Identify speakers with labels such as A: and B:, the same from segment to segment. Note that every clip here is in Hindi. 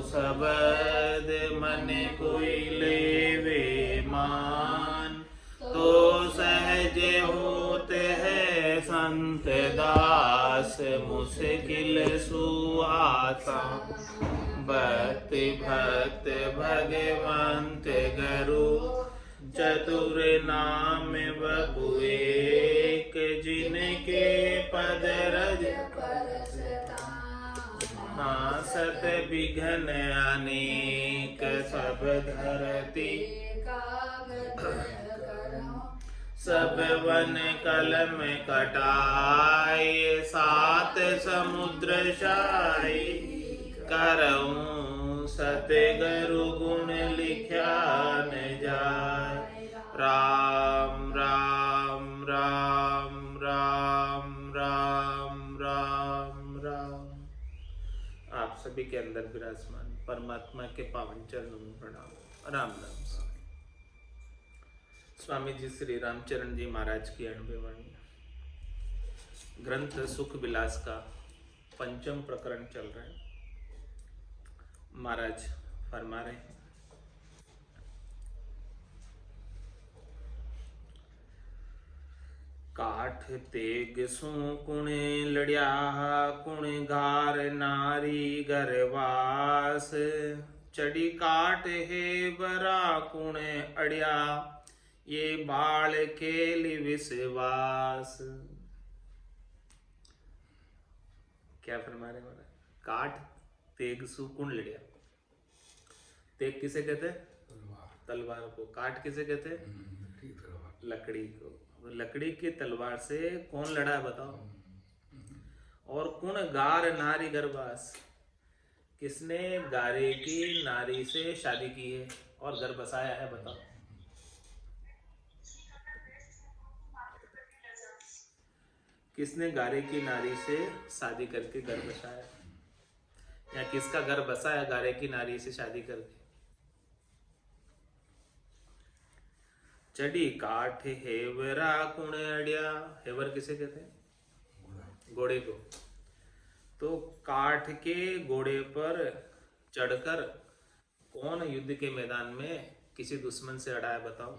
A: सबद मन कोई लेवे मान, तो सहज होते है संत दास, मुश्किल सुआसा। भक्ति भक्त भगवंत गुरु, चतुर नाम बहु एक, जिनके पद रज नासत विघ्न अनेक, सब धरती सब वन कलम कटाए, सात समुद्र शाई, करऊं सतगुरु गुण लिख्या न जाय। राम राम राम राम राम राम राम। आप सभी के अंदर विराजमान परमात्मा के पावन चरणों में प्रणाम। राम राम। स्वामी जी श्री रामचरण जी महाराज की 90वीं वाणी ग्रंथ सुख विलास का 5वां प्रकरण चल रहा है। महाराज फरमा रहे हैं, काठ तेग सु कुणे लड़िया, कुण गार नारी गरवास, चढ़ी काट है बरा कुणे अड़िया, ये बाल खेल विश्वास। क्या फरमा रहे महाराज? काठ तेग सु कुण लड़िया। तेग किसे कहते हैं? तलवार को। काठ किसे कहते हैं? लकड़ी को। लकड़ी की तलवार से कौन लड़ा है बताओ? और कुण गार नारी गर्भास, किसने गारे की नारी से शादी की है और घर बसाया है बताओ? किसने गारे की नारी से शादी करके घर बसाया, या किसका घर बसा है गारे की नारी से शादी करके? चढ़ी काठ हेवरा कुण अड़िया। हेवर किसे कहते हैं? घोड़े को। तो काठ के घोड़े पर चढ़कर कौन युद्ध के मैदान में किसी दुश्मन से अड़ा है बताओ?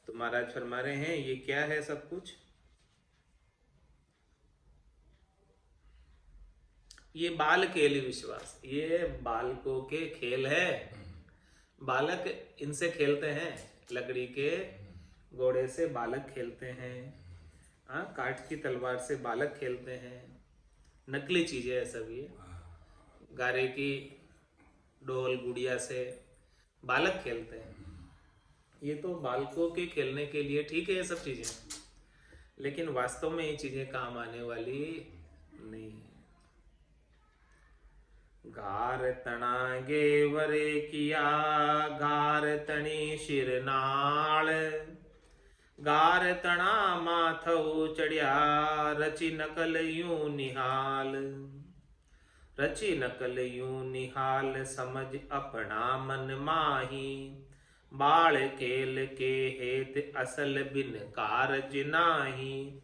A: तो महाराज फरमा रहे हैं, ये क्या है सब कुछ? ये बाल खेल विश्वास, ये बालकों के खेल है। बालक इनसे खेलते हैं, लकड़ी के घोड़े से बालक खेलते हैं, काठ की तलवार से बालक खेलते हैं। नकली चीजें है सब ये। गारे की डोल गुड़िया से बालक खेलते हैं। ये तो बालकों के खेलने के लिए ठीक है ये सब चीजें, लेकिन वास्तव में ये चीजें काम आने वाली नहीं है। गार तना गेवरे किया, गार तणी शिरनाल, गार तना माथऊ चढ़िया, रची नकल यूं निहाल, रची नकल यूं निहाल, समझ अपना मन माही, बाल खेल के हेत असल बिन कारज नाही,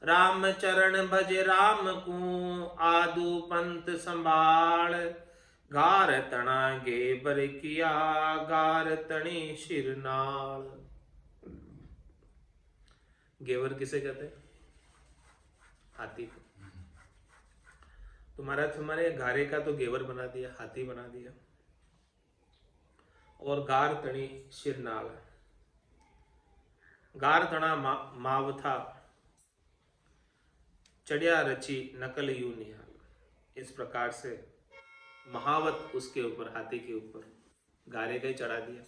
A: राम चरण भज राम को, आदु पंथ संभाल, गार तना गेबर किया, गार तणी शिरनाल। गेवर किसे कहते हैं? हाथी को। तो महाराज हमारे गारे का तो गेवर बना दिया, हाथी बना दिया, और गार तणी शिरनाल। गार तणा मावथा, चढ़िया रची नकल यू निहाल। इस प्रकार से महावत उसके ऊपर, हाथी के ऊपर गारे का ही चढ़ा दिया,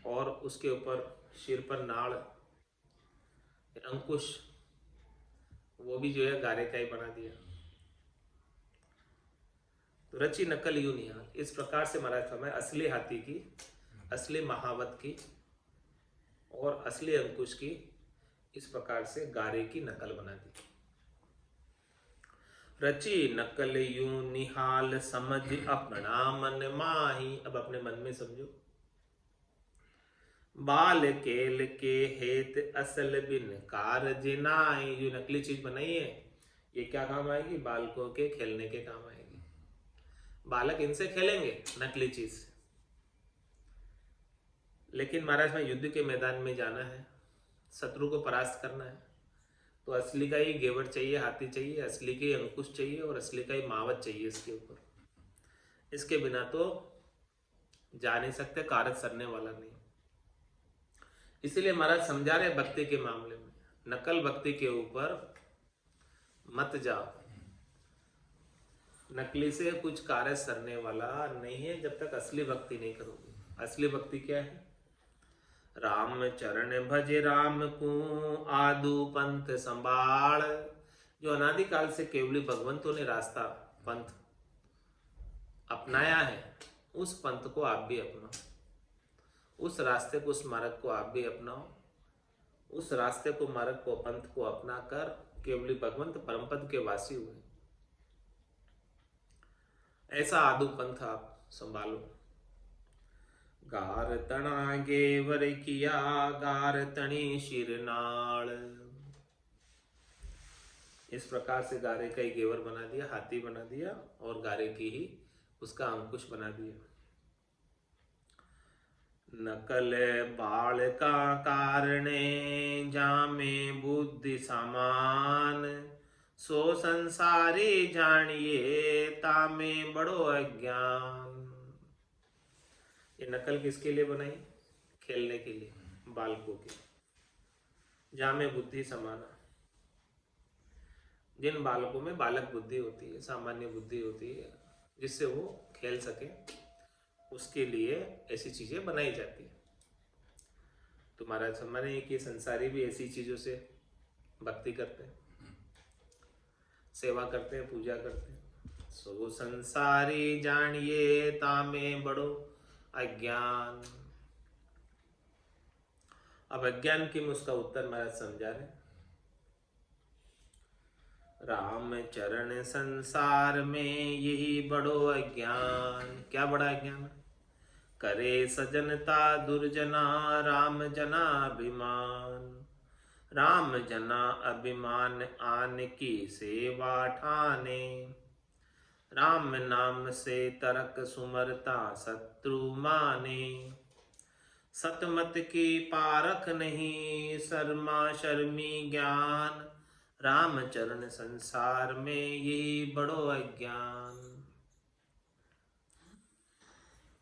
A: और उसके ऊपर सिर पर नाड़, अंकुश, वो भी जो है गारे का ही बना दिया। तो रची नकल यू निहाल। इस प्रकार से महाराज फरमाए, असली हाथी की, असली महावत की और असली अंकुश की इस प्रकार से गारे की नकल बना दी। रची नकल यूं निहाल, समझ अपना मन माही। अब अपने मन में समझो, बाल केल के हेत असल बिन कारज नाई। जो नकली चीज बनाई है ये क्या काम आएगी? बालकों के खेलने के काम आएगी। बालक इनसे खेलेंगे नकली चीज से। लेकिन महाराज में युद्ध के मैदान में जाना है, शत्रु को परास्त करना है, तो असली का ही घेवर चाहिए, हाथी चाहिए, असली के ही अंकुश चाहिए और असली का ही मावत चाहिए इसके ऊपर। इसके बिना तो जा नहीं सकते, कारज सरने वाला नहीं। इसीलिए महाराज समझा रहे भक्ति के मामले में, नकल भक्ति के ऊपर मत जाओ। नकली से कुछ कार्य सरने वाला नहीं है जब तक असली भक्ति नहीं करोगे। असली भक्ति क्या है? राम चरण भज राम को आदु पंथ संभाल। जो अनादिकाल से केवली भगवंतों ने रास्ता पंथ अपनाया है, उस पंथ को आप भी अपनाओ, उस रास्ते को, उस मार्ग को आप भी अपनाओ। उस रास्ते को, मार्ग को, पंथ को अपना कर केवली भगवंत परम पद के वासी हुए। ऐसा आदु पंथ आप संभालो। गार तना गेवर किया, गार तणी शिरनाल। इस प्रकार से गारे का ही गेवर बना दिया, हाथी बना दिया, और गारे की ही उसका अंकुश बना दिया। नकल बाल का कारणे जामे बुद्धि समान। सो संसारी जानिए तामे बड़ो अज्ञान। ये नकल किसके लिए बनाई? खेलने के लिए, बालकों के। जामे बुद्धि समाना, जिन बालकों में बालक बुद्धि होती है, सामान्य बुद्धि होती है, जिससे वो खेल सके, उसके लिए ऐसी चीजें बनाई जाती है। तो महाराज सम्माने कि संसारी भी ऐसी चीजों से भक्ति करते हैं, सेवा करते हैं, पूजा करते हैं। सो संसारी जानिए तामे बड़ो अज्ञान। अब अज्ञान की उसका उत्तर महाराज समझा रहे। राम चरण संसार में यही बड़ो अज्ञान। क्या बड़ा अज्ञान? करे सजनता दुर्जना राम जना अभिमान। राम जना अभिमान आन की सेवा ठाने। राम नाम से तरक सुमरता शत्रु माने। सतमत की पारख नहीं शर्मा शर्मी ज्ञान। राम चरण संसार में यही बड़ो अज्ञान।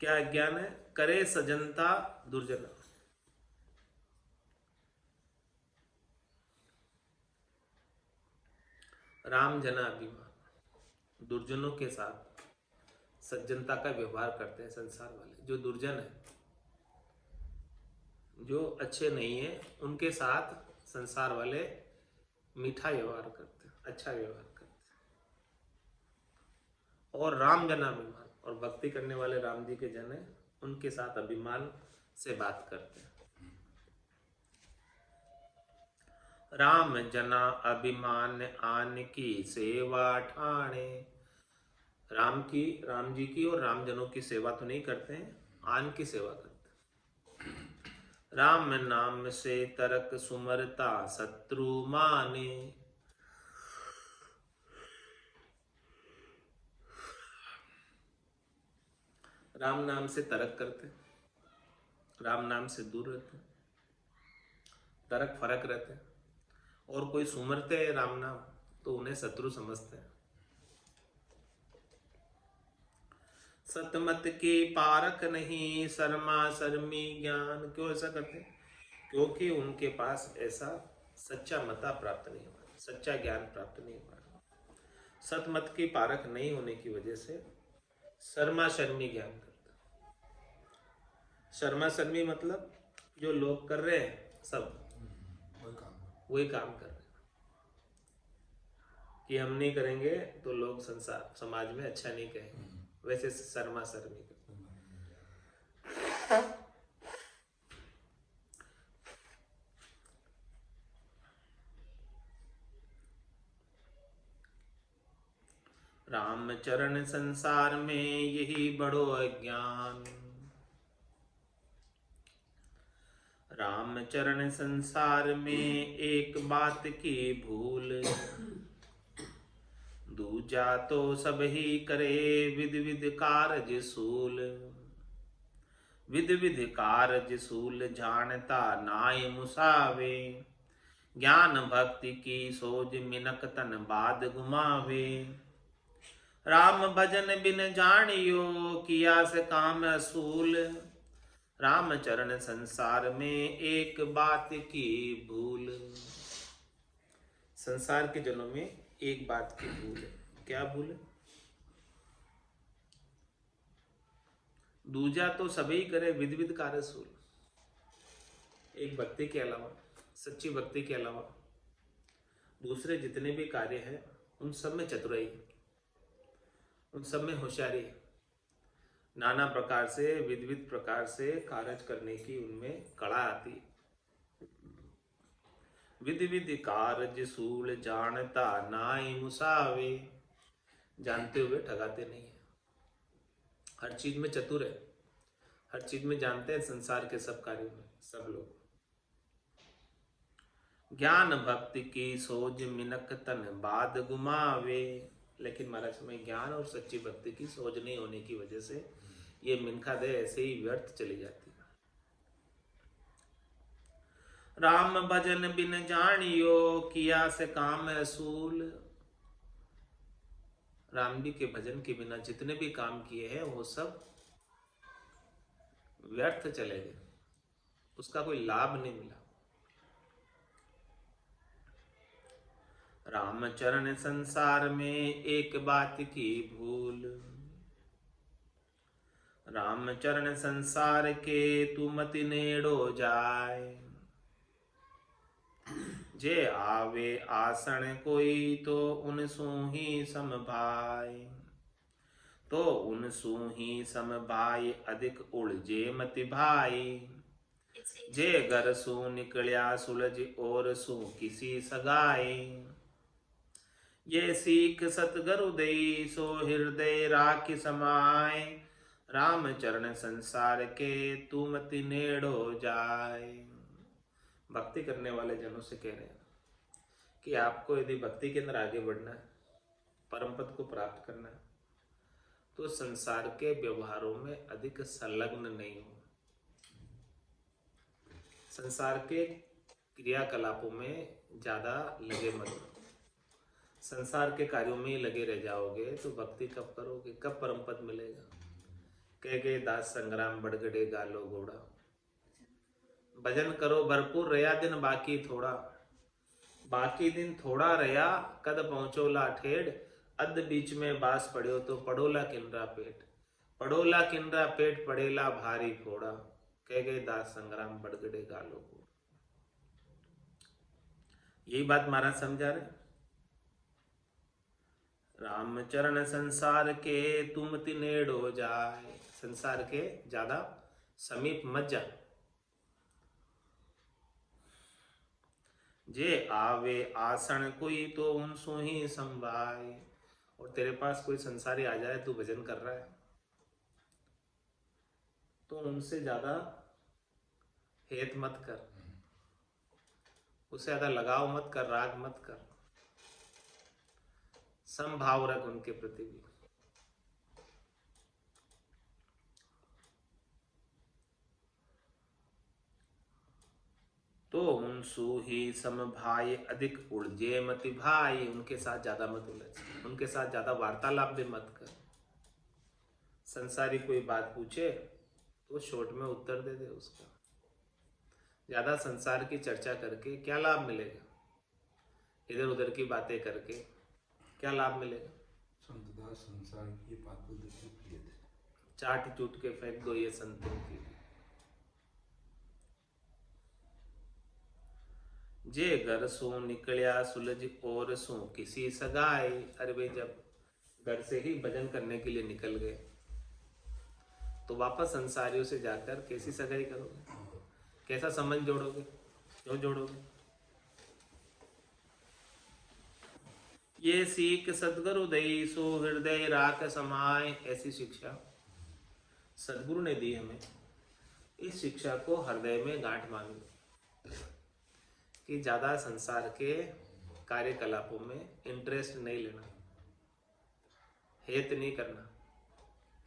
A: क्या अज्ञान है? करे सजनता दुर्जना। राम जना अभिमान, दुर्जनों के साथ सज्जनता का व्यवहार करते हैं संसार वाले। जो दुर्जन है, जो अच्छे नहीं है, उनके साथ संसार वाले मीठा व्यवहार करते हैं, अच्छा व्यवहार करते हैं। और राम जना अभिमान, और भक्ति करने वाले राम जी के जन है, उनके साथ अभिमान से बात करते हैं। राम जना अभिमान आन की सेवा ठाणे। राम जी की और रामजनों की सेवा तो नहीं करते हैं, आन की सेवा करते हैं। राम नाम से तरक सुमरता शत्रु माने। राम नाम से तरक करते, राम नाम से दूर रहते, तरक फरक रहते। और कोई सुमरते हैं राम नाम तो उन्हें शत्रु समझते हैं। सतमत की पारख नहीं शर्मा शर्मी ज्ञान। क्यों ऐसा करते? क्योंकि उनके पास ऐसा सच्चा मता प्राप्त नहीं हुआ, सच्चा ज्ञान प्राप्त नहीं हुआ। सतमत की पारख नहीं होने की वजह से शर्मा शर्मी ज्ञान करते। शर्मा शर्मी मतलब जो लोग कर रहे हैं सब वही काम कर रहे हैं, कि हम नहीं करेंगे तो लोग संसार समाज में अच्छा नहीं कहेंगे, वैसे शर्मा शर्मी करते। राम चरण संसार में यही बड़ो अज्ञान। राम चरण संसार में एक बात की भूल। दूजा तो सब ही करे विध विध कारज सूल। विध विध कारज सूल जानता नाय मुसावे। ज्ञान भक्ति की सोज मिनक तन बाद गुमावे। राम भजन बिन जानियो किया से काम असूल। राम चरण संसार में एक बात की भूल। संसार के जनों में एक बात की भूल है। क्या भूल है? दूजा तो सभी करे विध विध कार्य सूल। एक भक्ति के अलावा, सच्ची भक्ति के अलावा दूसरे जितने भी कार्य हैं उन सब में चतुराई, उन सब में होशियारी, नाना प्रकार से विध विध प्रकार से कार्य करने की उनमें कला आती। विध विध कार्य सूल जानता नाई मुसावे। जानते हुए ठगाते नहीं है। हर चीज में चतुर है, हर चीज में जानते हैं। संसार के सब कार्यों में सब लोग। ज्ञान भक्ति की सोज मिनक तन बाद गुमावे। लेकिन महाराज में ज्ञान और सच्ची भक्ति की सोच नहीं होने की वजह से ये मिनखा दे ऐसे ही व्यर्थ चली जाती है। राम भजन बिन जानियो किया से काम असूल। राम जी के भजन के बिना जितने भी काम किए हैं वो सब व्यर्थ चले गए, उसका कोई लाभ नहीं मिला। राम चरण संसार में एक बात की भूल। राम चरण संसार के तू मति नेड़ो जाए। जे आवे आसन कोई तो उन सू ही सम भाई। तो उन सू ही सम भाई अधिक उलझे मति भाई। जे घर सू निकलिया सुलझ और सू किसी सगाई। ये सीख सतगुरु दई सो हृदय राखी समाए। राम चरण संसार के तू मति नेड़ो जाए। भक्ति करने वाले जनों से कह रहे हैं कि आपको यदि भक्ति के अंदर आगे बढ़ना है, परम पद को प्राप्त करना है, तो संसार के व्यवहारों में अधिक संलग्न नहीं हो। संसार के क्रियाकलापों में ज्यादा लगे मत हो। संसार के कार्यों में ही लगे रह जाओगे तो भक्ति कब करोगे, कब परम पद मिलेगा। कह गए दास संग्राम बड़गड़े गालो घोड़ा। भजन करो भरपूर रहा दिन बाकी थोड़ा। बाकी दिन थोड़ा रहा कद पहुंचोला ठेड़। अध बीच में बास पड़ो तो पड़ोला किनरा पेट। पड़ोला किनरा पेट पड़ेला भारी फोड़ा। कह गए दास संग्राम बड़गड़े गालो घोड़ा। यही बात महाराज समझा रहे। राम चरण संसार के तुम तिनेड़ो जाए। संसार के ज्यादा समीप मत जा। जे आवे आसन कोई तो उनसो ही संभाए। और तेरे पास कोई संसारी आ जाए, तू भजन कर रहा है, तो उनसे ज्यादा हेत मत कर, उससे ज्यादा लगाव मत कर, राग मत कर, समभाव रख उनके प्रति भी। तो उनसु ही सम भाई अधिक उलझे मति भाई। उनके साथ ज्यादा मत उलझ, उनके साथ ज्यादा वार्तालाप भी मत कर। संसारी कोई बात पूछे तो शॉर्ट में उत्तर दे दे उसका। ज्यादा संसार की चर्चा करके क्या लाभ मिलेगा? इधर उधर की बातें करके क्या लाभ मिलेगा?
B: संसार की बातों देखो प्रिय थे।
A: चाट चूट के फेंक दो ये संतों की। जे घर सो निकलिया सुलझ और सो किसी सगाई। अरे भाई, जब घर से ही भजन करने के लिए निकल गए तो वापस संसारियों से जाकर कैसी सगाई करोगे? कैसा संबंध जोड़ोगे? क्यों जोड़ोगे? ये सीख सदगुरु दई सो हृदय राख समाए। ऐसी शिक्षा सदगुरु ने दी हमें। इस शिक्षा को हृदय में गांठ बांध लो कि ज्यादा संसार के कार्यकलापों में इंटरेस्ट नहीं लेना। हेत नहीं करना।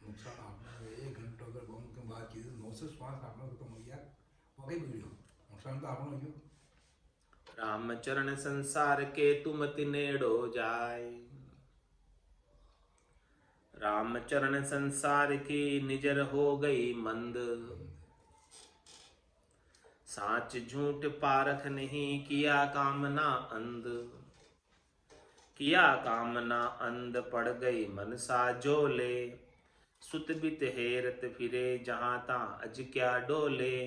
B: नुकसान आपने 1 घंटा अगर बहुत की बात की 900 श्वास आपने खत्म हो गया वो कई वीडियो नुकसान तो आपने हो गया।
A: रामचरण संसार के तुम तिनेड़ो जाय, रामचरण संसार की निजर हो गई मंद, साच झूठ पारख नहीं किया कामना अंध, किया कामना अंध पड़ गई मनसा जोले, सुत बित हेरत फिरे जहां ता अज क्या डोले,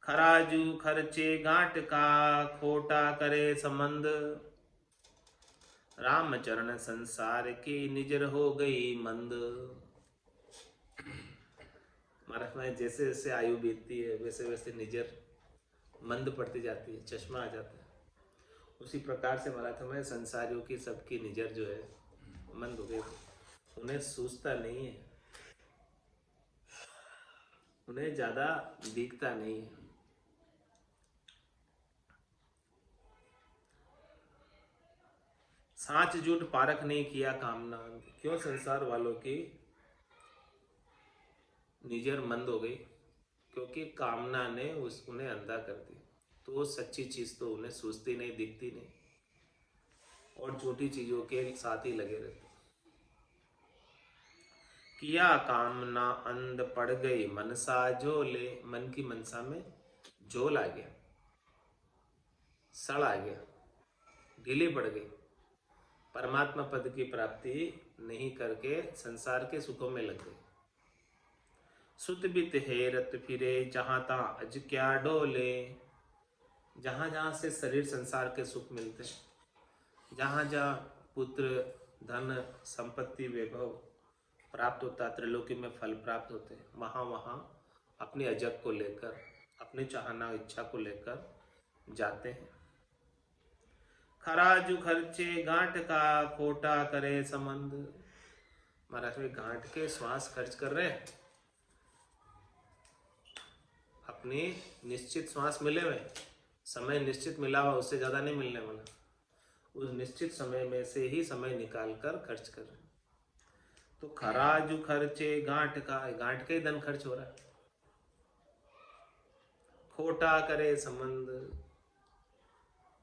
A: खराजू खर्चे गांठ का खोटा करे संबंध, रामचरण संसार की निजर हो गई मंद। महाराज में जैसे जैसे आयु बीतती है वैसे वैसे निजर मंद पड़ती जाती है, चश्मा आ जाता है। उसी प्रकार से महाराज में संसारियों की सबकी निजर जो है मंद हो गई, उन्हें सूझता नहीं है, उन्हें ज्यादा दिखता नहीं है। साच झूठ पारख नहीं किया कामना, क्यों संसार वालों की निजर मंद हो गई? क्योंकि कामना ने उन्हें अंधा कर दिया। तो वो सच्ची चीज तो उन्हें सूझती नहीं, दिखती नहीं, और झूठी चीजों के साथ ही लगे रहते। किया कामना अंध पड़ गई मनसा झोले, मन की मनसा में झोल आ गया, सड़ आ गया, ढीली पड़ गई, परमात्मा पद की प्राप्ति नहीं करके संसार के सुखों में लग गई। सुत बित हेरत फिरे जहां ता अज क्या डोले, जहां जहां से शरीर संसार के सुख मिलते, जहां जहां पुत्र धन संपत्ति वैभव प्राप्त होता, त्रिलोकी में फल प्राप्त होते, वहां वहां अपनी अजब को लेकर, अपनी चाहना इच्छा को लेकर जाते हैं। खराजू खर्चे गांठ का खोटा करे संबंध, महाराज में गांठ के श्वास खर्च कर रहे हैं, अपनी निश्चित श्वास मिले हुए, समय निश्चित मिला हुआ, उससे ज्यादा नहीं मिलने वाला, उस निश्चित समय में से ही समय निकाल कर खर्च कर रहे हैं। तो खराजू खर्चे गांठ का, गांठ के ही धन खर्च हो रहा है, खोटा करे संबंध,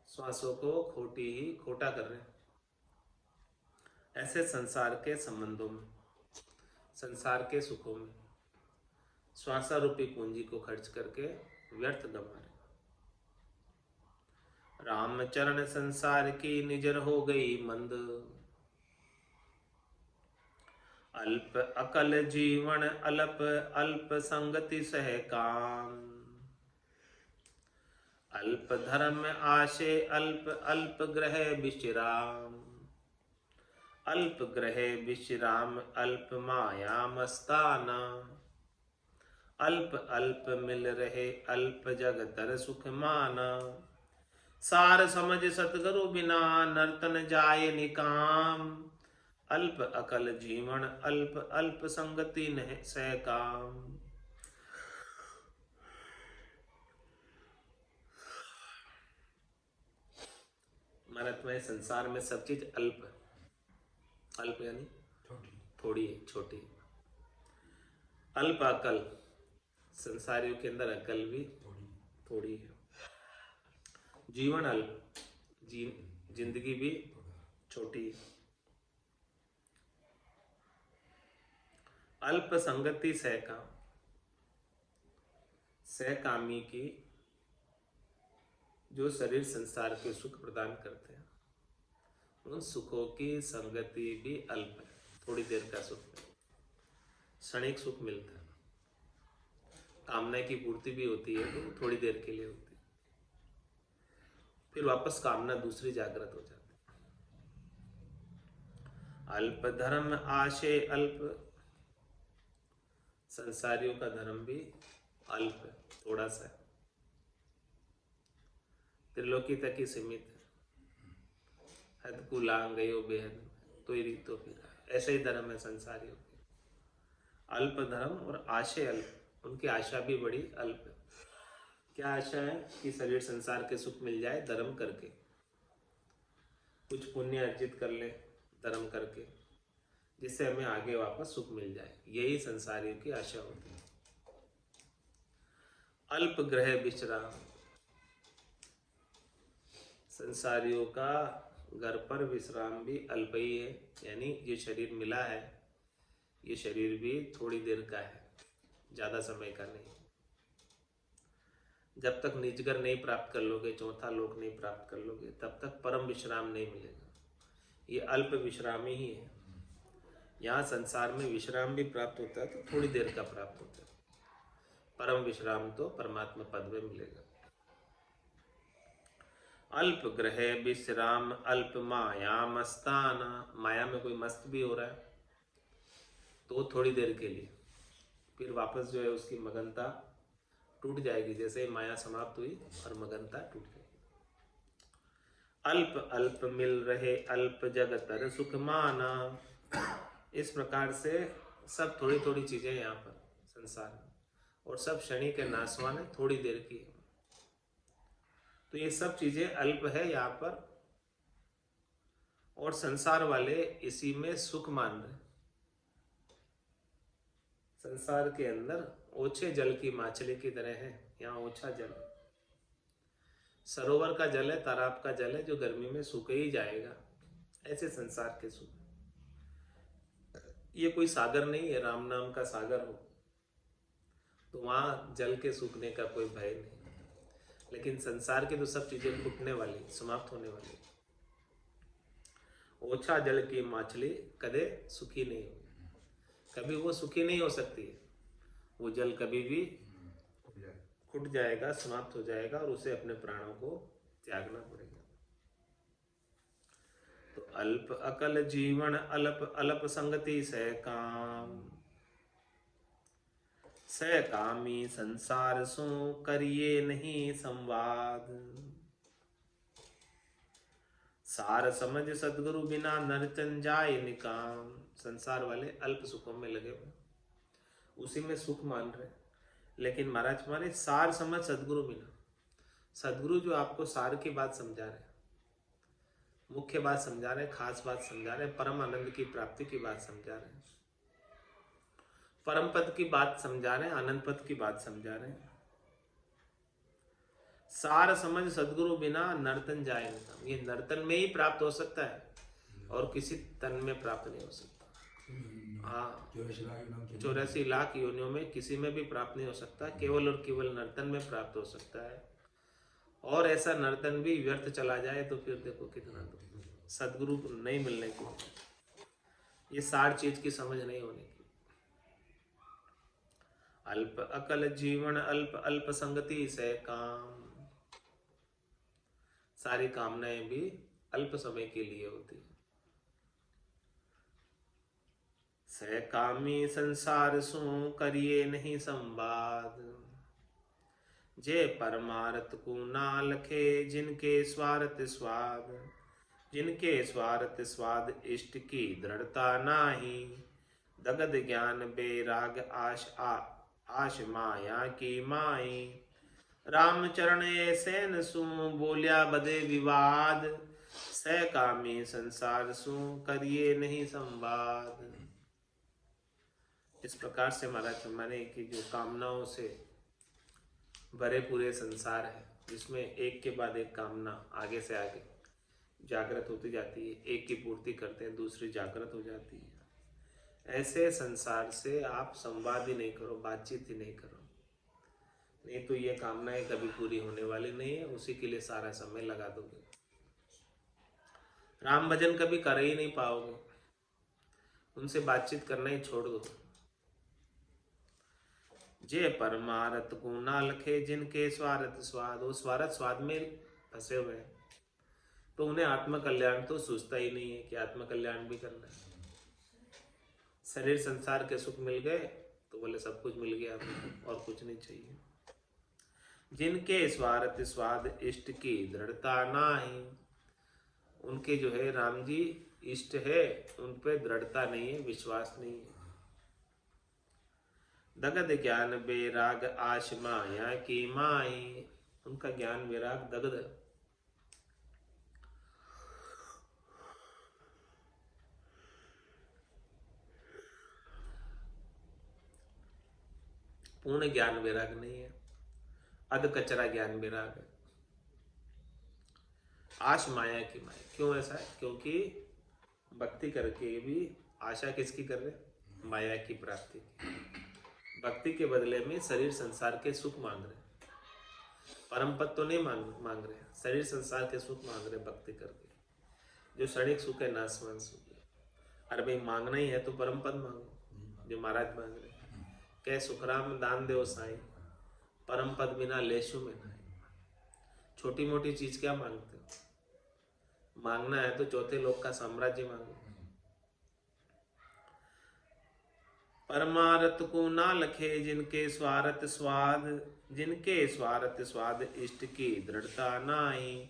A: श्वासों को खोटी ही खोटा कर रहे हैं। ऐसे संसार के संबंधों में, संसार के सुखों में श्वासारूपी पूंजी को खर्च करके व्यर्थ गंवा रहे। रामचरण संसार की निजर हो गई मंद, अल्प अकल जीवन अल्प अल्प संगति सह काम, अल्प धर्म आशे अल्प अल्प ग्रह विश्राम, अल्प ग्रह विश्राम अल्प माया मस्ताना, अल्प अल्प मिल रहे अल्प जगतर सुख माना, सार समझ सतगुरु बिना नर्तन जाए निकाम, अल्प अकल जीवन अल्प अल्प संगति न सह काम। महाराज में संसार में सब चीज अल्प, अल्प यानी थोड़ी है, छोटी है। अल्प अकल, संसारियों के अंदर अकल भी थोड़ी है। जीवन अल्प, जिंदगी भी छोटी है। अल्प संगति सहकाम, सहकामी की जो शरीर संसार के सुख प्रदान करते हैं, उन सुखों की संगति भी अल्प है, थोड़ी देर का सुख है, क्षणिक सुख मिलता है। कामना की पूर्ति भी होती है तो थोड़ी देर के लिए होती है, फिर वापस कामना दूसरी जागृत हो जाती है। अल्प धर्म आशे अल्प, संसारियों का धर्म भी अल्प है, थोड़ा सा है, त्रिलोकी तक ही सीमित है। हद को लांग गयो बेहद तो ही रीतो फिर, ऐसे ही धर्म है संसारियों के। अल्प धर्म और आशय अल्प, उनकी आशा भी बड़ी अल्प है। क्या आशा है? कि शरीर संसार के सुख मिल जाए धर्म करके, कुछ पुण्य अर्जित कर ले धर्म करके, जिससे हमें आगे वापस सुख मिल जाए। यही संसारियों की आशा होती है। अल्प ग्रह विश्राम, संसारियों का घर पर विश्राम भी अल्प ही है, यानी ये शरीर मिला है, ये शरीर भी थोड़ी देर का है, ज़्यादा समय का नहीं। जब तक निजगर नहीं प्राप्त कर लोगे, चौथा लोक नहीं प्राप्त कर लोगे, तब तक परम विश्राम नहीं मिलेगा। ये अल्प विश्रामी ही है। यहाँ संसार में विश्राम भी प्राप्त होता है तो थोड़ी देर का प्राप्त होता है, परम विश्राम तो परमात्मा पद में मिलेगा। अल्प ग्रह विश्राम अल्प माया मस्ताना, माया में कोई मस्त भी हो रहा है तो थोड़ी देर के लिए, फिर वापस जो है उसकी मगनता टूट जाएगी। जैसे माया समाप्त हुई और मगनता टूट गई। अल्प अल्प मिल रहे अल्प जगतर सुख माना, इस प्रकार से सब थोड़ी थोड़ी चीजें यहाँ पर संसार में, और सब क्षणिक के नाशवान है, थोड़ी देर की है। तो ये सब चीजें अल्प है यहाँ पर, और संसार वाले इसी में सुख मान रहे। संसार के अंदर ओछे जल की मछली की तरह है, यहाँ ओछा जल, सरोवर का जल है, तालाब का जल है, जो गर्मी में सूख ही जाएगा। ऐसे संसार के सुख, ये कोई सागर नहीं है, राम नाम का सागर हो तो वहां जल के सूखने का कोई भय नहीं। लेकिन संसार की तो सब चीजें फूटने वाली, समाप्त होने वाली। ओछा जल की मछली कदे सुखी नहीं होगी, कभी वो सुखी नहीं हो सकती है। वो जल कभी भी फूट जाएगा, समाप्त हो जाएगा, और उसे अपने प्राणों को त्यागना पड़ेगा। तो अल्प अकल जीवन अल्प अल्प संगति सह काम, सह कामी संसार सो करिए नहीं संवाद। सार समझ सदगुरु बिना नरचन जाए निकाम, संसार वाले अल्प सुखों में लगे हुए, उसी में सुख मान रहे। लेकिन महाराज माने सार समझ सदगुरु बिना, सदगुरु जो आपको सार की बात समझा रहे, मुख्य बात समझा रहे, खास बात समझा रहे, परम आनंद की प्राप्ति की बात समझा रहे, परम पद की बात समझा रहे, आनंद पद की बात समझा रहे। सार समझ सदगुरु बिना नर्तन जाए निकाम, ये नर्तन में ही प्राप्त हो सकता है और किसी तन में प्राप्त नहीं हो सकता। हाँ, 84 लाख योनियों में किसी में भी प्राप्त नहीं हो सकता, केवल और केवल नर्तन में प्राप्त हो सकता है। और ऐसा नर्तन भी व्यर्थ चला जाए तो फिर देखो कितना दुख, सदगुरु नहीं मिलने की, ये सार चीज की समझ नहीं होने की। अल्प अकल जीवन अल्प अल्प संगति से काम, सारी कामनाएं भी अल्प समय के लिए होती है। सह कामी संसार सु करिए नहीं संवाद, जे परमार्थ को ना लखे जिनके स्वार्थ स्वाद, जिनके स्वार्थ स्वाद इष्ट की दृढ़ता नाही, दगद ज्ञान बेराग आश माया की माई। रामचरण ऐसे न सु बोलिया बदे विवाद, सह कामी संसार सु करिए नहीं संवाद। इस प्रकार से महाराज माने कि जो कामनाओं से भरे पूरे संसार है, जिसमें एक के बाद एक कामना आगे से आगे जागृत होती जाती है, एक की पूर्ति करते हैं दूसरी जागृत हो जाती है, ऐसे संसार से आप संवाद ही नहीं करो, बातचीत ही नहीं करो, नहीं तो ये कामनाएं कभी पूरी होने वाली नहीं है, उसी के लिए सारा समय लगा दोगे, राम भजन कभी कर ही नहीं पाओगे, उनसे बातचीत करना ही छोड़ दो। जे परमारथ को ना लखे जिनके स्वार्थ स्वाद, वो स्वार्थ स्वाद में फंसे हुए हैं, तो उन्हें आत्म कल्याण तो सोचता ही नहीं है कि आत्म कल्याण भी करना है। शरीर संसार के सुख मिल गए तो बोले सब कुछ मिल गया, और कुछ नहीं चाहिए। जिनके स्वार्थ स्वाद इष्ट की दृढ़ता नाही, उनके जो है राम जी इष्ट है, उन पे दृढ़ता नहीं है, विश्वास नहीं है। दगद ज्ञान बेराग आश माया की माई, उनका ज्ञान बेराग दगद, पूर्ण ज्ञान वैराग नहीं है, अध कचरा ज्ञान वैराग है। आश माया की माया। क्यों ऐसा है? क्योंकि भक्ति करके भी आशा किसकी कर रहे? माया की प्राप्ति की। भक्ति के बदले में शरीर संसार के सुख मांग रहे, परम पद तो नहीं मांग रहे, शरीर संसार के सुख मांग रहे भक्ति करके। जो क्षणिक सुख है नाशवान सुख है। अरे भाई मांगना ही है तो परम पद मांगो, जो महाराज मांग रहे। कह सुखराम दान दो साईं, परम पद बिना लेशु में नहीं। छोटी मोटी चीज क्या मांगते हो? मांगना है तो चौथे लोक का साम्राज्य मांगो। परमारथ को ना लखे जिनके स्वार्थ स्वाद, जिनके स्वार्थ स्वाद इष्ट की दृढ़ता नाई।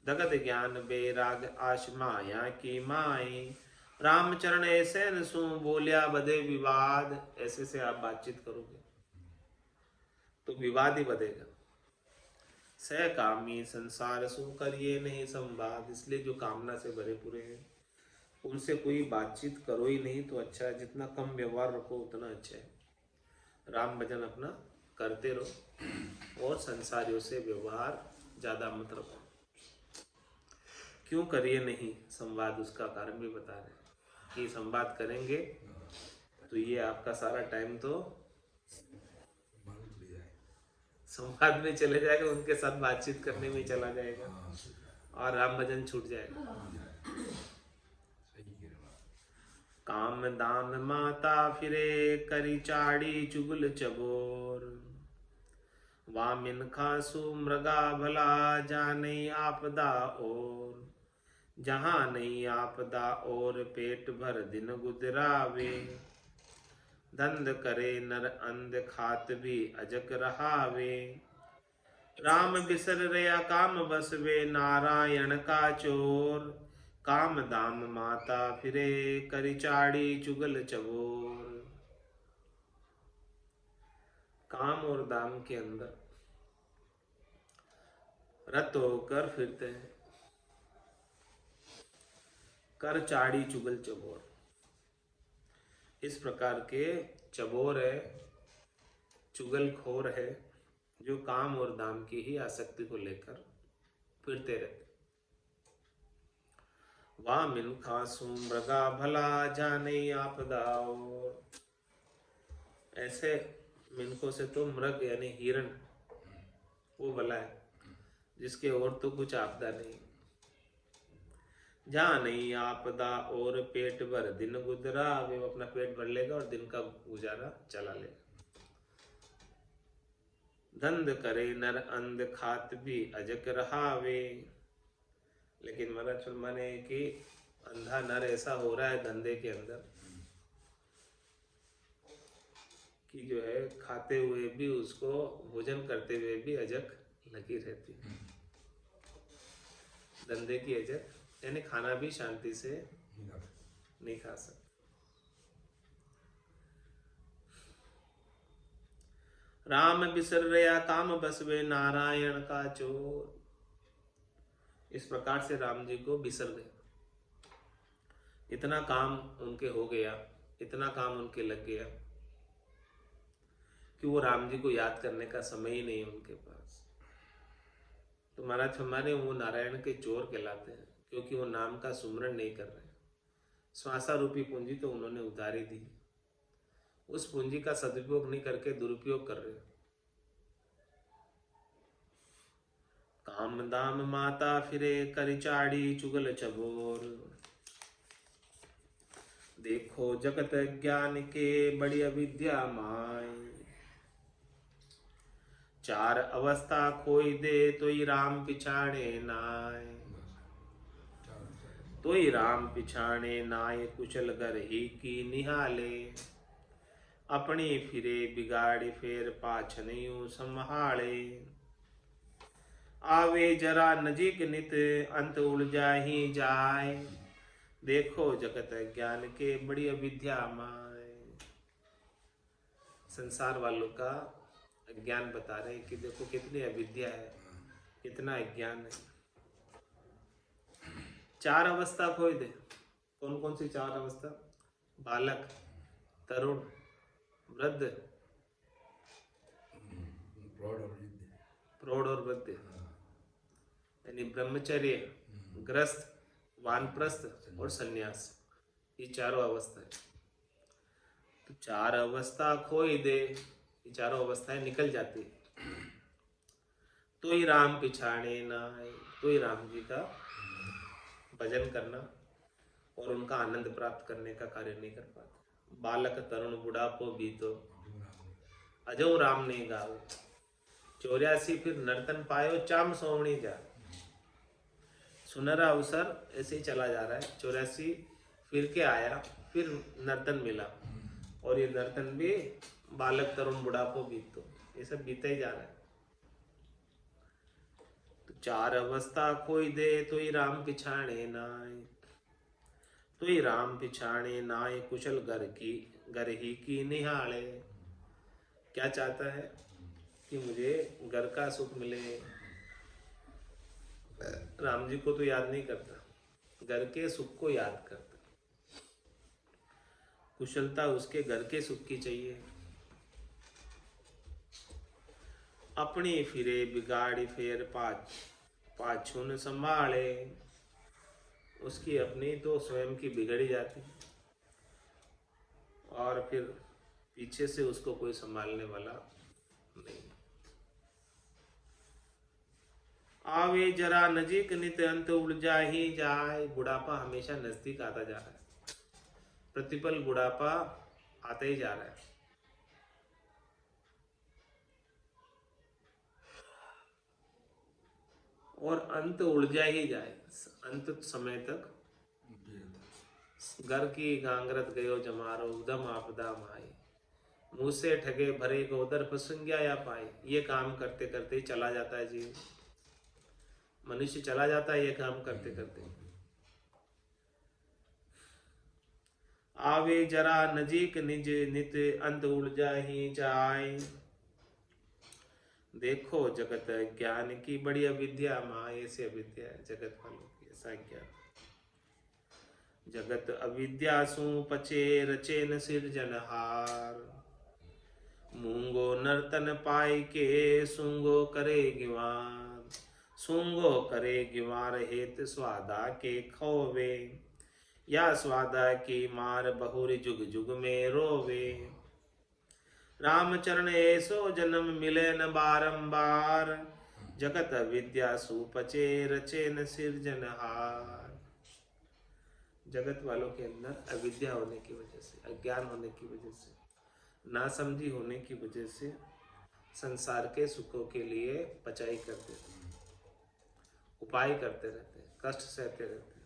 A: दगत ज्ञान बेराग आश माया की माई। रामचरण ऐसे नसु बोलिया बदे विवाद। ऐसे से आप बातचीत करोगे तो विवाद ही बधेगा। सहकामी संसार सु करिए नहीं संवाद। इसलिए जो कामना से भरे पूरे हैं उनसे कोई बातचीत करो ही नहीं तो अच्छा है। जितना कम व्यवहार रखो उतना अच्छा है। राम भजन अपना करते रहो और संसारियों से व्यवहार ज्यादा मत रखो। क्यों करिए नहीं संवाद, उसका कारण भी बता रहे कि संवाद करेंगे तो ये आपका सारा टाइम तो संवाद में चले जाएगा, उनके साथ बातचीत करने में चला जाएगा और राम भजन छूट जाएगा। काम दाम माता फिरे करी चाड़ी चुगल चबोर। वामिन खासु मृगा भला जाने आपदा और। जहाँ नहीं आपदा और पेट भर दिन गुजरावे। धंध करे नर अंध खात भी अजक रहावे। राम बिसर रया काम बसवे नारायण का चोर। काम दाम माता फिरे करिचाड़ी चुगल चबोर। काम और दाम के अंदर रत होकर फिरते हैं। कर चाड़ी चुगल चबोर, इस प्रकार के चबोर है, चुगलखोर है, जो काम और दाम की ही आसक्ति को लेकर फिरते रहते। वाह मिन खासू मृगा भला जाने आपदा और। ऐसे मिनकों से तो मृग यानी हिरण वो भला है जिसके और तो कुछ आपदा नहीं। जहाँ नहीं आपदा और पेट भर दिन गुजरा, वे अपना पेट भर लेगा और दिन का गुजारा चला लेगा। धंध करे नर अंध खात भी अजक रहावे। लेकिन महाराज फरमाने कि अंधा नर ऐसा हो रहा है धंधे के अंदर कि जो है खाते हुए भी उसको, भोजन करते हुए भी अजक लगी रहती है। धंधे की अजक यानी खाना भी शांति से नहीं खा सकते। राम बिसर रया काम बसवे नारायण का चोर। इस प्रकार से राम जी को बिसर गए। इतना काम उनके हो गया, इतना काम उनके लग गया कि वो राम जी को याद करने का समय ही नहीं उनके पास। तो महाराज हमारे वो नारायण के चोर कहलाते हैं क्योंकि वो नाम का सुमरण नहीं कर रहे। श्वासा रूपी पूंजी तो उन्होंने उतारी दी, उस पूंजी का सदुपयोग नहीं करके दुरुपयोग कर रहे। काम दाम माता फिरे करिचाड़ी चुगल चबोर। देखो जगत ज्ञान के बड़ी अविद्या माय। चार अवस्था खोई दे तोई राम पिछाड़े नाय। तोई राम पिछाड़े नाय कुशल घर ही की निहाले। अपनी फिरे बिगाड़ी फेर पाछन यूं संभाले। आवे जरा नजीक नित अंत उलझा ही जाए। देखो जगत ज्ञान के बड़ी अविद्या माय। संसार वालों का ज्ञान बता रहे हैं कि देखो कितनी अविद्या है, कितना अज्ञान है। चार अवस्था खोई दे। कौन कौन सी चार अवस्था? बालक, तरुण, वृद्ध
B: प्रौढ़ और वृद्ध।
A: प्रौढ़ और वृद्ध, यानी ब्रह्मचर्य, ग्रस्त, वानप्रस्थ और सन्यास, ये चारों अवस्था है। तो चार अवस्था खोई दे, ये चारों अवस्थाएं निकल जाती है। तो ही राम पिछाड़े ना आए, तो ही राम जी का भजन करना और उनका आनंद प्राप्त करने का कार्य नहीं कर पाते। बालक तरुण बुढ़ापो बीतो, अजो राम ने गाओ, 84 फिर नर्तन पायो चाम सोवणी जा। सुनहरा अवसर ऐसे ही चला जा रहा है, 84 फिर के आया, फिर नर्तन मिला, और ये नर्तन भी बालक तरुण बुढ़ापो बीतो, ये सब बीता ही जा रहा है। तो चार अवस्था कोई दे, तो ही राम पिछाणे नाय, तो ही राम पिछाणे नाय, कुशल घर ही की निहाले। क्या चाहता है कि मुझे घर का सुख मिले, राम जी को तो याद नहीं करता, घर के सुख को याद करता। कुशलता उसके घर के सुख की चाहिए। अपनी फिरे बिगाड़ी फेर पाछुन संभाले, उसकी अपनी तो स्वयं की बिगड़ी जाती, और फिर पीछे से उसको कोई संभालने वाला नहीं। आवे जरा नजीक नित अंत उलझा ही जाए, बुढ़ापा हमेशा नजदीक आता जा रहा है, प्रतिपल बुढ़ापा आता ही जा रहा है। और अंत उलझा ही जाए, अंत समय तक घर की गांगरत गयो जमारो, उदम आपदा माई, मुंह से ठगे भरे गोदर पसंग्या या पाए। ये काम करते करते ही चला जाता है जीव, मनुष्य चला जाता है ये काम करते करते। आवे जरा नजीक निज नित अंत उलझा ही जाए, देखो जगत ज्ञान की बड़ी अविद्या माँ, ऐसी अविद्या है जगत वालों की, ऐसा ज्ञान। जगत अविद्या सु पचे रचे न सिरजनहार, मूंगो नर्तन पाई के सूंगो करे गिवार, सूंगो करे गिवार हेत स्वादा के खोवे, या स्वादा की मार बहुरी जुग जुग में रोवे। रामचरण ऐसो जन्म मिले न बारंबार, जगत अविद्या सुपचे रचे न सिरजनहार। जगत वालों के अंदर अविद्या होने की वजह से, अज्ञान होने की वजह से, नासमझी होने की वजह से संसार के सुखों के लिए पचाई करते रहते, उपाय करते रहते, कष्ट सहते रहते,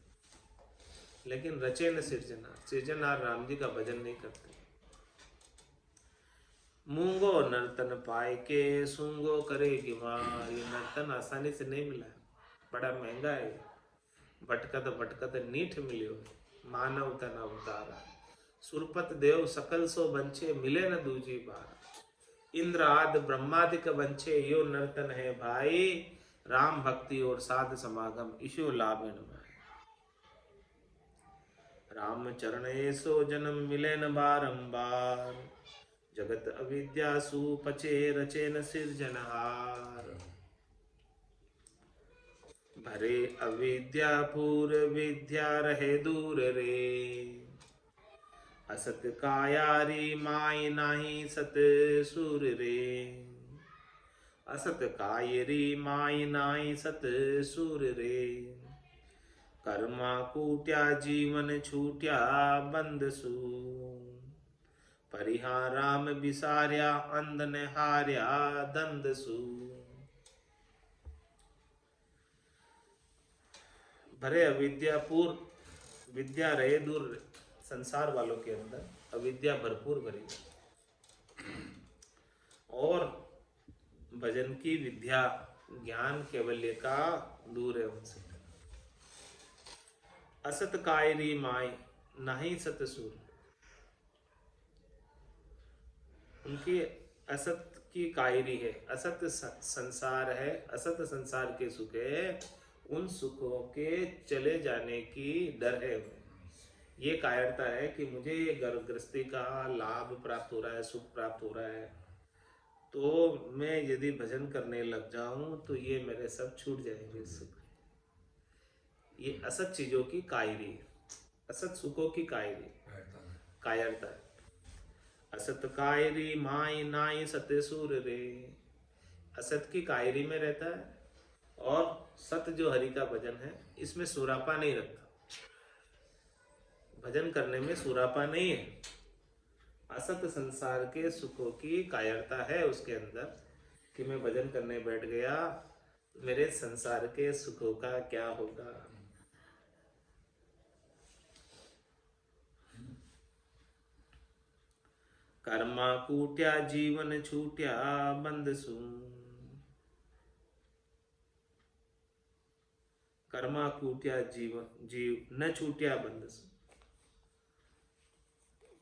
A: लेकिन रचे न सिरजनहार, सिरजनहार राम जी का भजन नहीं करते। मूंगो नर्तन पाए के सूंगो करे गिमार, ये नर्तन आसानी से नहीं मिला है, बड़ा महंगा है। भटकत भटकत नीठ मिलियो, मानव तन अवतारा, सुरपत देव सकल सो बंछे, मिले न दूजी बार। इंद्र आदि ब्रह्मादिक बंछे, यो नर्तन है भाई, राम भक्ति और साध समागम ईशो लाभन में। राम चरण ऐसो जन्म मिले न बारंबार, जगत अविद्या सुपचे रचे न सिरजनहार। भरे अविद्या पूर विद्या रहे दूर रे, असत कायारी माई नाही सत सुर रे, असत कायरी माई नाही सत सुर रे। कर्मा कूट्या जीवन छूट्या बंद सू, परिहा राम बिसार्या अंध ने हार्या दंद सू। भरे अविद्यापूर, विद्या रहे दूर, संसार वालों के अंदर अविद्या भरपूर भरी, और भजन की विद्या ज्ञान केवल्य का दूर है उनसे। असत कायरी माई नहीं सत सूर, उनकी असत की कायरी है, असत संसार है, असत संसार के सुख है, उन सुखों के चले जाने की डर है। ये कायरता है कि मुझे घर गृहस्थी का लाभ प्राप्त हो रहा है, सुख प्राप्त हो रहा है, तो मैं यदि भजन करने लग जाऊं तो ये मेरे सब छूट जाएंगे सुख। ये असत चीजों की कायरी है, असत सुखों की कायरी, कायरता है। असत कायरी माई नाई सत्य सूर रे, असत की कायरी में रहता है और सत्य जो हरि का भजन है इसमें सुरापा नहीं रखता। भजन करने में सुरापा नहीं है। असत संसार के सुखों की कायरता है उसके अंदर कि मैं भजन करने बैठ गया, मेरे संसार के सुखों का क्या होगा। कर्मा कूट्या जीवन छूट्या बंद सू, कर्मा कूट्या जीव न छूट्या बंद सू।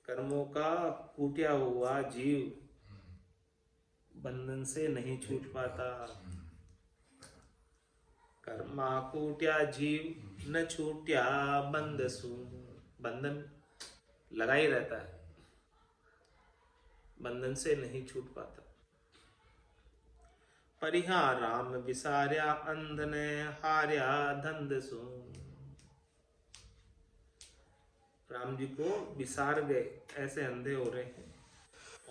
A: कर्मों का कूट्या हुआ जीव बंधन से नहीं छूट पाता। कर्मा कूट्या जीव न छूट्या बंद सू, बंधन लगा ही रहता है, बंधन से नहीं छूट पाता। परिहा राम विसार्या अंध ने हार्या धंध सू, राम जी को विसार गए, ऐसे अंधे हो रहे हैं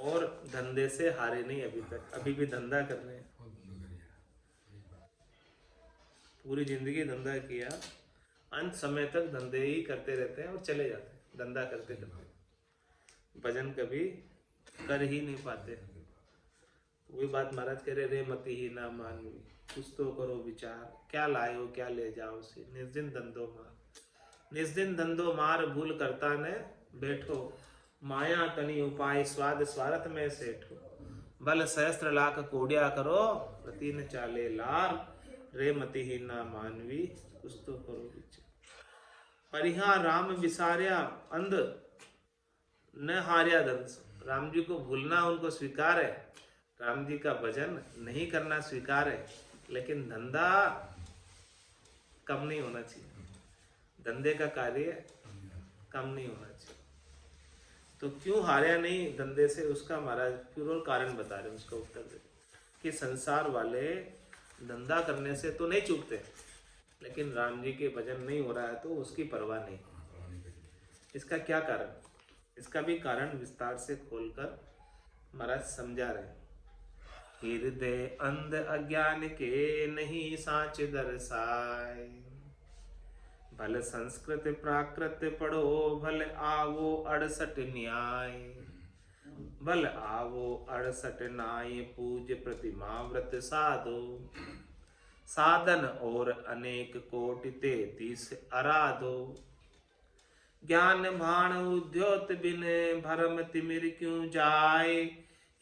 A: और धंधे से हारे नहीं अभी तक, अभी भी धंधा कर रहे हैं। पूरी जिंदगी धंधा किया, अंत समय तक धंधे ही करते रहते हैं और चले जाते हैं धंधा करते करते, भजन कभी कर ही नहीं पाते। वही बात महाराज कह रहे, रे मति ही ना मानवी, कुछ तो करो विचार, क्या लाए हो क्या ले जाओ से, निर्दिन धंधो मार, निस्दिन धंधो मार भूल करता ने बैठो, माया तनी उपाय स्वाद स्वार्थ में सेठो, बल सहस्त्र लाख कोडिया करो, प्रति न चाले लार, रे मति ही ना मानवी, कुछ तो करो विचार। परिहा राम विसार्या अंध न हार्या धंस, राम जी को भूलना उनको स्वीकार है, राम जी का भजन नहीं करना स्वीकार है, लेकिन धंधा कम नहीं होना चाहिए, धंधे का कार्य कम नहीं होना चाहिए। तो क्यों हार्या नहीं धंधे से, उसका महाराज फिर और कारण बता रहे, उसका उत्तर दे कि संसार वाले धंधा करने से तो नहीं चूकते, लेकिन राम जी के भजन नहीं हो रहा है तो उसकी परवाह नहीं। इसका क्या कारण, इसका भी कारण विस्तार से खोलकर महाराज समझा रहे। हृदय अंध अज्ञान के नहीं साच दर्शाए, भल संस्कृत प्राकृत पढ़ो, भल आवो 68 न्याय, भल आवो 68 न्याय, पूज्य प्रतिमा व्रत साधो, साधन और अनेक कोटि 33 आराधो, ज्ञान भाण उद्योत बिन भरम तिमिर क्यों जाए,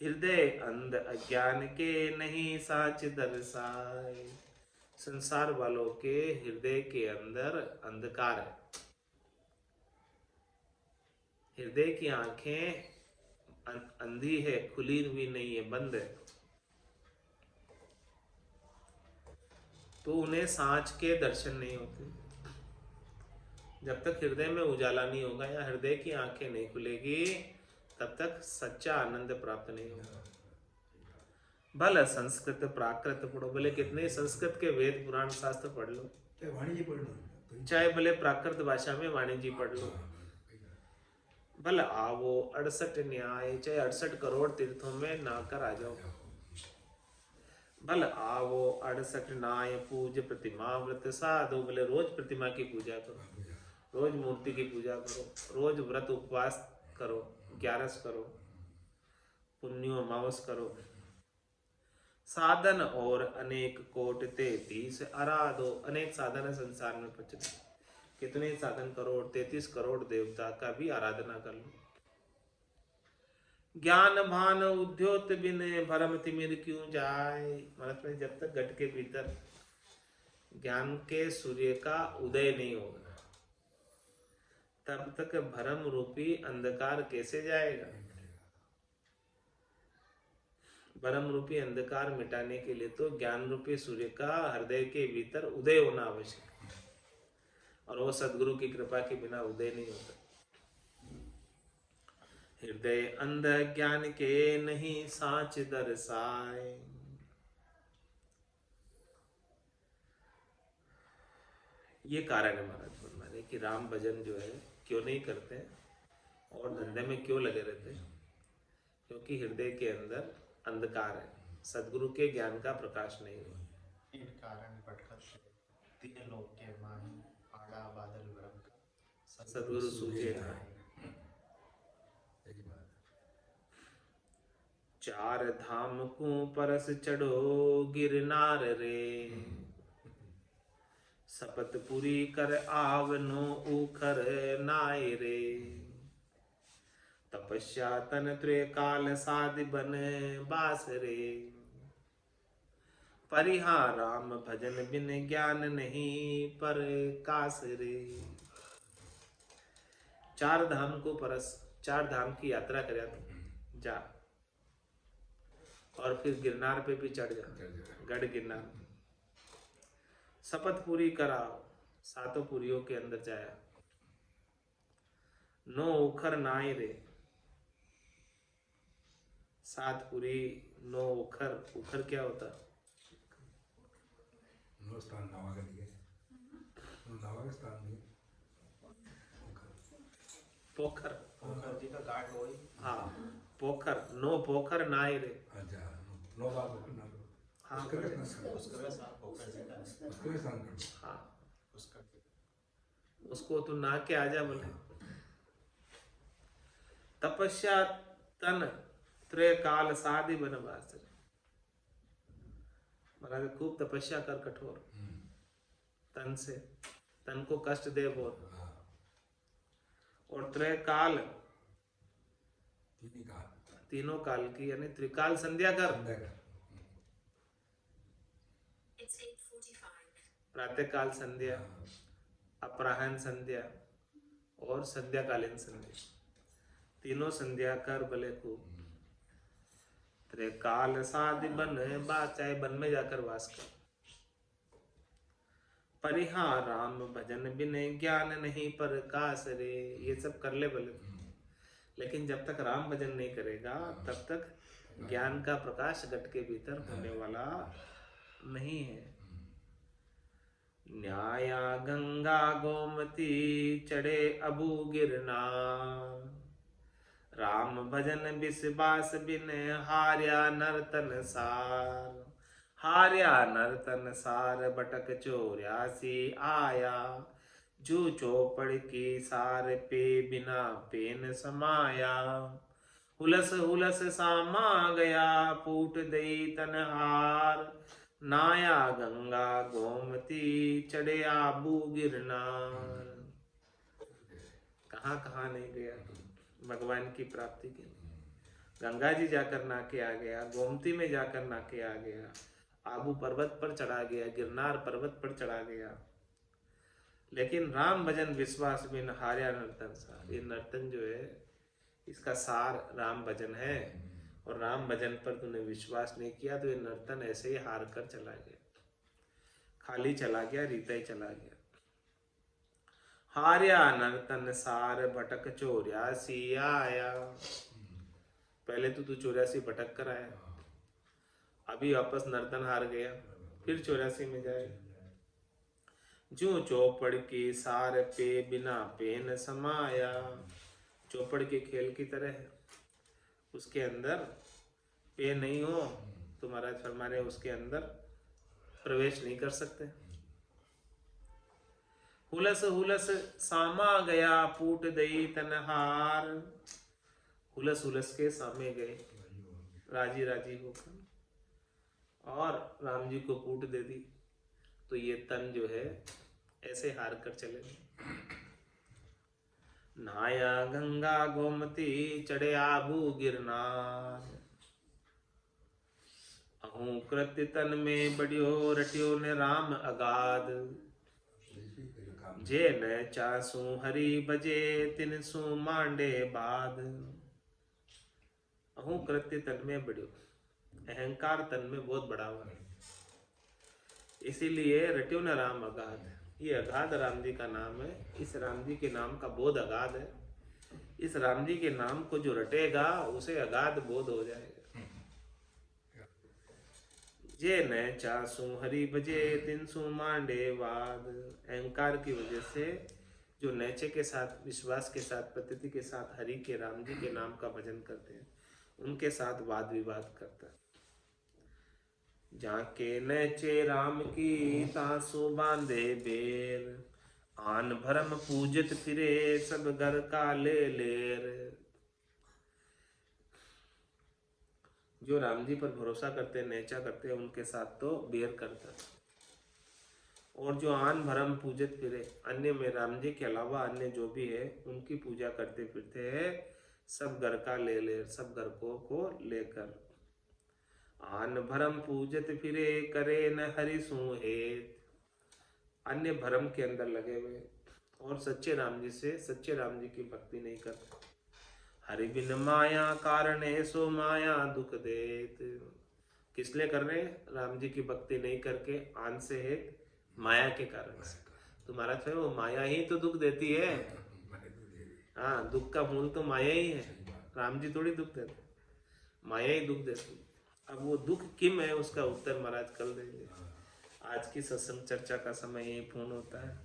A: हृदय अंध अज्ञान के नहीं साच दर्शाए। संसार वालों के हृदय के अंदर अंधकार है, हृदय की आंखें अंधी है, खुली हुई नहीं है, बंद है, तो उन्हें सांच के दर्शन नहीं होते। जब तक हृदय में उजाला नहीं होगा या हृदय की आंखें नहीं खुलेगी, तब तक सच्चा आनंद प्राप्त नहीं होगा। भले संस्कृत प्राकृत पढ़ो, भले कितने संस्कृत के वेद पुराण शास्त्र पढ़ लो, चाहे भले प्राकृत भाषा में वाणिज्य पढ़ लो, भले आवो 68 न्याय, चाहे 68 करोड़ तीर्थों में नहाकर आ जाओ, भले आवो 68 न्याय, पूज्य प्रतिमा व्रत साधो, भले रोज प्रतिमा की पूजा करो, रोज मूर्ति की पूजा करो, रोज व्रत उपवास करो, 11 करो, पुण्यो अमावस करो, साधन और अनेक कोट 33 आराधो, अनेक साधन है संसार में प्रचलित, कितने साधन करोड़ 33 करोड़ देवता का भी आराधना कर लो। ज्ञान भान उद्योत बिन भरम तिमिर क्यों जाए, मतलब जब तक घट के भीतर ज्ञान के सूर्य का उदय नहीं होगा, तब तक भरम रूपी अंधकार कैसे जाएगा। भरम रूपी अंधकार मिटाने के लिए तो ज्ञान रूपी सूर्य का हृदय के भीतर उदय होना आवश्यक है, और वो सदगुरु की कृपा के बिना उदय नहीं होता। हृदय अंध ज्ञान के नहीं साच दर्शाए। ये कारण है महाराज फरमाने कि राम भजन जो है क्यों नहीं करते और धंधे में क्यों लगे रहते हैं, क्योंकि हृदय के अंदर अंधकार है, सदगुरु के ज्ञान का प्रकाश नहीं है।
C: इन कारण भटकत तीन लोक के माही आड़ा बादल ब्रह्म
A: सदगुरु सूझे ना।
B: सही बात है।
A: चार धाम को परस चढ़ो गिरनार रे, सपत पूरी कर आवनो उखर नाय रे। तपस्या तन त्रे काल साध बन बास रे, परिहा राम भजन बिन ज्ञान नहीं पर कास रे। चार धाम को परस, चार धाम की यात्रा करे तुम जा, और फिर गिरनार पे भी चढ़ जा, गढ़ गिरनार। शपथ पूरी कराओ, सातों पुरियों के अंदर जाया। नो उखर नाई रे, सात पुरी नो उखर। उखर क्या होता?
B: नो स्थान नावा का दिए, नावा के स्थान दिए
A: पोखर।
C: पोखर जी का घाट वही।
A: हाँ पोखर, नो पोखर नाई रे।
B: अच्छा नो बात हो ना लो
A: हाँ
B: उसके लिए स्थान
C: उसका साथ पोखर जी का
B: उसके लिए स्थान कर
A: हाँ,
C: उसका
A: उसको तू ना के आजा बोले। तपस्या तन त्रे काल साधि बनवास। महाराज खूब तपस्या कर कठोर तन से, तन को कष्ट दे बहुत, और त्रय काल तीनों काल की यानी त्रिकाल संध्या कर। प्रातः काल संध्या, अपराह्न संध्या और संध्याकालीन संध्या, तीनों संध्या कर भले खूब। त्रिकाल साधि बन बास, चाहे वन में जाकर वास कर। परिहा राम भजन बिन ज्ञान नहीं पर कास रे। ये सब कर ले भले, लेकिन जब तक राम भजन नहीं करेगा तब तक ज्ञान का प्रकाश घट के भीतर होने वाला नहीं है। न्याया गंगा गोमती चढ़े अबू गिरनार, राम भजन बिस्बास बिन हार्या नर्तन सार। हार्या नर्तन सार बटक चौरासी आया, जू चौपड़ की सार पे बिना पेन समाया। हुलस हुलस सामा गया फूट दई तनहार, नाया गंगा गोमती चढ़े आबू गिरनार। कहाँ कहाँ नहीं गया भगवान की प्राप्ति के लिए। गंगा जी जाकर नाके आ गया, गोमती में जाकर नाके आ गया, आबू पर्वत पर चढ़ा गया, गिरनार पर्वत पर चढ़ा गया। लेकिन राम भजन विश्वास बिन हार्या नर्तन सार। ये नर्तन जो है इसका सार राम भजन है, और राम भजन पर तूने विश्वास नहीं किया तो ये नर्तन ऐसे ही हार कर चला गया, खाली चला गया, रीता ही चला गया। हार्या नर्तन सार भटक चौरासी आया। पहले तो तू 84 भटक कर आया, अभी वापस नर्तन हार गया, फिर 84 में जाएगा। जो चौपड़ की सार पे बिना पेन समाया। चौपड़ के खेल की तरह है, उसके अंदर पे नहीं हो तो महाराज फरमा रहे उसके अंदर प्रवेश नहीं कर सकते। हुलस हुलस सामा गया फूट दई तनहार। हुलस हुलस के सामे गए राजी राजी होकर, और राम जी को फूट दे दी, तो ये तन जो है ऐसे हार कर चले गए। नाया गंगा गोमती चढ़े आबू गिरनार, अहूँ कृत्य तन में बढ़ियो रटियो ने राम अगाध। जे न चासू हरि बजे तिन सु मांडे बाद। अहूँ कृत्य तन में बढ़ियो, अहंकार तन में बहुत बड़ा हुआ है, इसीलिए रटियो न राम अगाध। ये अगाध राम जी का नाम है, इस राम जी के नाम का बोध अगाध है, इस राम जी के नाम को जो रटेगा उसे अगाध बोध हो जाएगा। जे न चासु हरि बजे तिनसु मांडे वाद। अहंकार की वजह से जो नैचे के साथ, विश्वास के साथ, प्रतीति के साथ हरि के, राम जी के नाम का भजन करते हैं, उनके साथ वाद विवाद करता है। जाके नैचे राम की तासु बांधे बेर। आन भरम पूजत फिरे सब घर का ले लेर। जो राम जी पर भरोसा करते हैं, नेचा करते हैं, उनके साथ तो बेर करता है। और जो आन भरम पूजत फिरे, अन्य में राम जी के अलावा अन्य जो भी है उनकी पूजा करते फिरते हैं, सब घर का ले ले, सब घर को लेकर। आन भरम पूजत फिरे करे न हरि सुहेत। अन्य भरम के अंदर लगे हुए और सच्चे राम जी से, सच्चे राम जी की भक्ति नहीं करते। हरि बिन माया कारणे सो माया दुख देत। किस लिए कर रहे हैं? राम जी की भक्ति नहीं करके आन से है, माया के कारण से। तुम्हारा तो वो माया ही तो दुख देती है। हाँ, दुख का मूल तो माया ही है। राम जी थोड़ी दुख देते, माया ही दुख देती। अब वो दुख किम है, उसका उत्तर महाराज कल देंगे। आज की सत्संग चर्चा का समय यही पूर्ण होता है।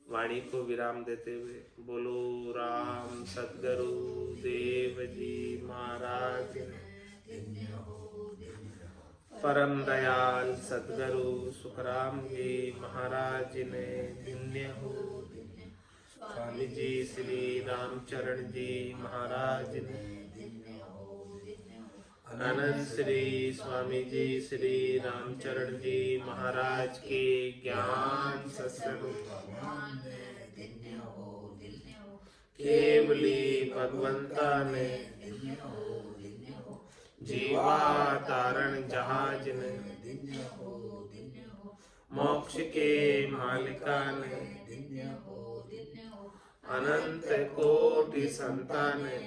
A: वाणी को विराम देते हुए बोलो राम सद्गुरु देव जी महाराज, परम दयाल सद्गुरु सुखराम जी महाराज ने धन्य हो। स्वामी जी श्री रामचरण जी महाराज ने, अनंत श्री स्वामी जी श्री रामचरण जी महाराज के ज्ञान सत्संग केवली भगवंता ने, जीवा तारण जहाज ने, मोक्ष के मालिका ने, अनंत कोटि संतान ने,